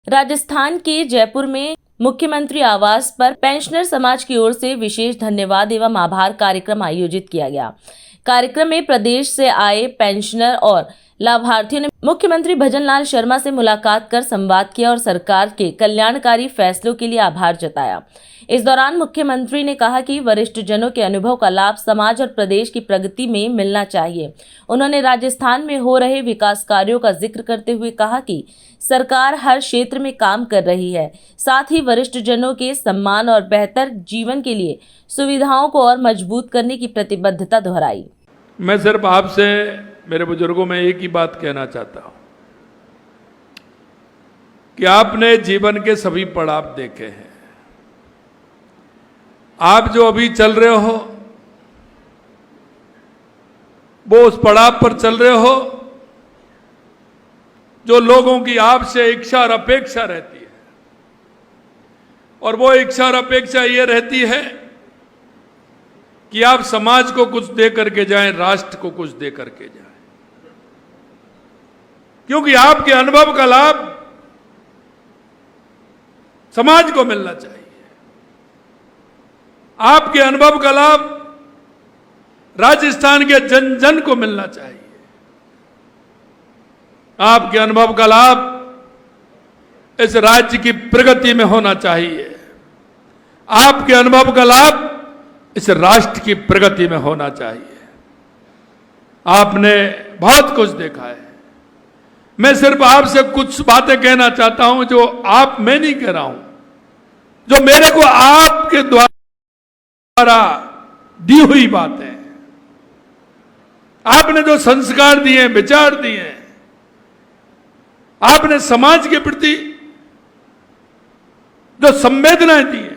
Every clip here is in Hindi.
राजस्थान के जयपुर में मुख्यमंत्री आवास पर पेंशनर समाज की ओर से विशेष धन्यवाद एवं आभार कार्यक्रम आयोजित किया गया। कार्यक्रम में प्रदेश से आए पेंशनर और लाभार्थियों ने मुख्यमंत्री भजनलाल शर्मा से मुलाकात कर संवाद किया और सरकार के कल्याणकारी फैसलों के लिए आभार जताया। इस दौरान मुख्यमंत्री ने कहा कि वरिष्ठ जनों के अनुभव का लाभ समाज और प्रदेश की प्रगति में मिलना चाहिए। उन्होंने राजस्थान में हो रहे विकास कार्यों का जिक्र करते हुए कहा कि सरकार हर क्षेत्र में काम कर रही है, साथ ही वरिष्ठ जनों के सम्मान और बेहतर जीवन के लिए सुविधाओं को और मजबूत करने की प्रतिबद्धता दोहराई। मैं सिर्फ आपसे, मेरे बुजुर्गों में एक ही बात कहना चाहता हूं कि आपने जीवन के सभी पड़ाव देखे हैं। आप जो अभी चल रहे हो वो उस पड़ाव पर चल रहे हो जो लोगों की आपसे इच्छा और अपेक्षा रहती है, और वो इच्छा और अपेक्षा ये रहती है कि आप समाज को कुछ दे करके जाएं, राष्ट्र को कुछ दे करके जाएं, क्योंकि आपके अनुभव का लाभ समाज को मिलना चाहिए। आपके अनुभव का लाभ राजस्थान के जन जन को मिलना चाहिए। आपके अनुभव का लाभ इस राज्य की प्रगति में होना चाहिए। आपके अनुभव का लाभ इस राष्ट्र की प्रगति में होना चाहिए। आपने बहुत कुछ देखा है। मैं सिर्फ आपसे कुछ बातें कहना चाहता हूं जो मैं नहीं कह रहा हूं, जो मेरे को आपके द्वारा दी हुई बातें, आपने जो संस्कार दिए, विचार दिए, आपने समाज के प्रति जो संवेदनाएं दी है,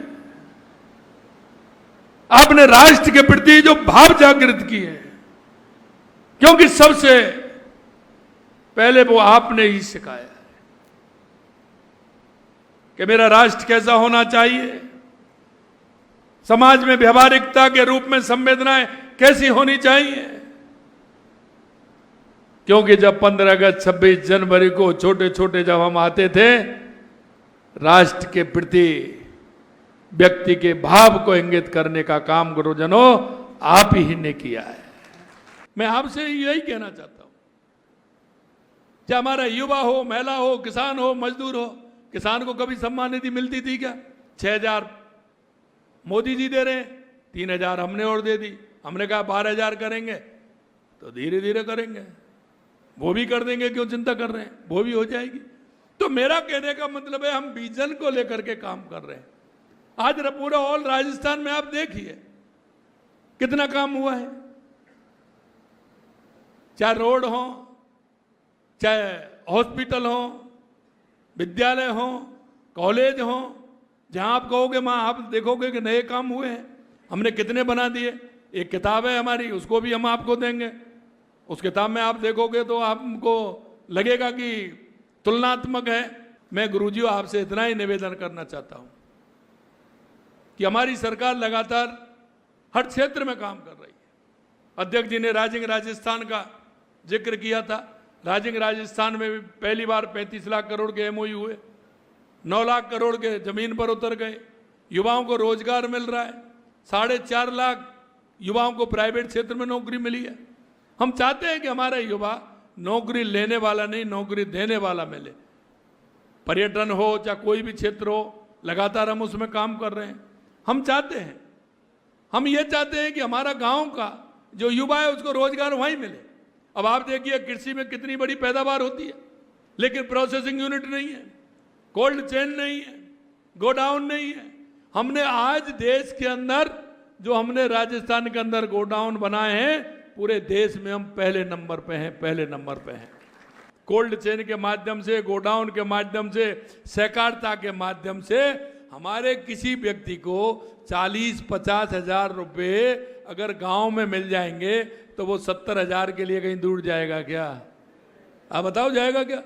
आपने राष्ट्र के प्रति जो भाव जागृत किए हैं, क्योंकि सबसे पहले वो आपने ही सिखाया है कि मेरा राष्ट्र कैसा होना चाहिए, समाज में व्यवहारिकता के रूप में संवेदनाएं कैसी होनी चाहिए। क्योंकि जब 15 अगस्त 26 जनवरी को छोटे छोटे जब हम आते थे, राष्ट्र के प्रति व्यक्ति के भाव को इंगित करने का काम गुरुजनों आप ही ने किया है। मैं आपसे यही कहना चाहता हूं, चाहे हमारा युवा हो, महिला हो, किसान हो, मजदूर हो। किसान को कभी सम्मान निधि मिलती थी क्या? 6,000 मोदी जी दे रहे हैं, 3,000 हमने और दे दी। हमने कहा 12,000 करेंगे, तो धीरे धीरे करेंगे, वो भी कर देंगे, क्यों चिंता कर रहे हैं, वो भी हो जाएगी। तो मेरा कहने का मतलब है हम विजन को लेकर के काम कर रहे हैं। आज पूरा ऑल राजस्थान में आप देखिए कितना काम हुआ है, चाहे रोड हो, चाहे हॉस्पिटल हो, विद्यालय हो, कॉलेज हो, जहां आप कहोगे वहां आप देखोगे कि नए काम हुए हैं। हमने कितने बना दिए। एक किताब है हमारी, उसको भी हम आपको देंगे। उस किताब में आप देखोगे तो आपको लगेगा कि तुलनात्मक है। मैं गुरुजियों आपसे इतना ही निवेदन करना चाहता हूं कि हमारी सरकार लगातार हर क्षेत्र में काम कर रही है। अध्यक्ष जी ने राइजिंग राजस्थान का जिक्र किया था। राइजिंग राजस्थान में भी पहली बार 35 लाख करोड़ के एमओयू हुए, 9 लाख करोड़ के जमीन पर उतर गए, युवाओं को रोजगार मिल रहा है, 4.5 लाख युवाओं को प्राइवेट क्षेत्र में नौकरी मिली है। हम चाहते हैं कि हमारा युवा नौकरी लेने वाला नहीं, नौकरी देने वाला मिले। पर्यटन हो चाहे कोई भी क्षेत्र हो, लगातार हम उसमें काम कर रहे हैं। हम चाहते हैं, हम ये चाहते हैं कि हमारा गांव का जो युवा है उसको रोजगार वहीं मिले। अब आप देखिए कृषि में कितनी बड़ी पैदावार होती है, लेकिन प्रोसेसिंग यूनिट नहीं है, कोल्ड चेन नहीं है, गोडाउन नहीं है। हमने आज देश के अंदर जो हमने राजस्थान के अंदर गोडाउन बनाए हैं, पूरे देश में हम पहले नंबर पे हैं, पहले नंबर पे हैं। कोल्ड चेन के माध्यम से, गोडाउन के माध्यम से, सहकारिता के माध्यम से हमारे किसी व्यक्ति को 40-50 हजार रुपये अगर गांव में मिल जाएंगे तो वो 70,000 के लिए कहीं दूर जाएगा क्या? आप बताओ, जाएगा क्या?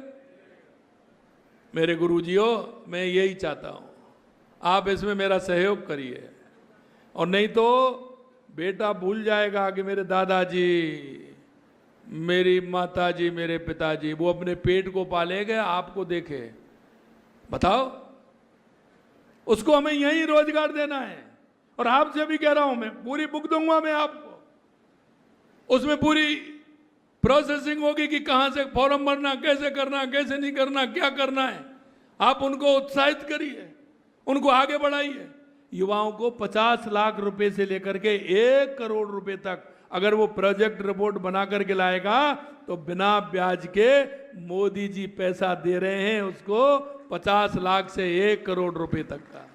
मेरे गुरुजियों, मैं यही चाहता हूं आप इसमें मेरा सहयोग करिए, और नहीं तो बेटा भूल जाएगा कि मेरे दादाजी, मेरी माताजी, मेरे पिताजी वो अपने पेट को पालेंगे, आपको देखे। बताओ, उसको हमें यही रोजगार देना है। और आपसे भी कह रहा हूं, मैं पूरी बुक दूंगा मैं आपको, उसमें पूरी प्रोसेसिंग होगी कि कहां से फॉर्म भरना, कैसे करना, कैसे नहीं करना, क्या करना है। आप उनको उत्साहित करिए, उनको आगे बढ़ाइए। युवाओं को 50 लाख रुपए से लेकर के 1 करोड़ रुपए तक अगर वो प्रोजेक्ट रिपोर्ट बना करके लाएगा तो बिना ब्याज के मोदी जी पैसा दे रहे हैं उसको 50 लाख से 1 करोड़ रुपए तक का।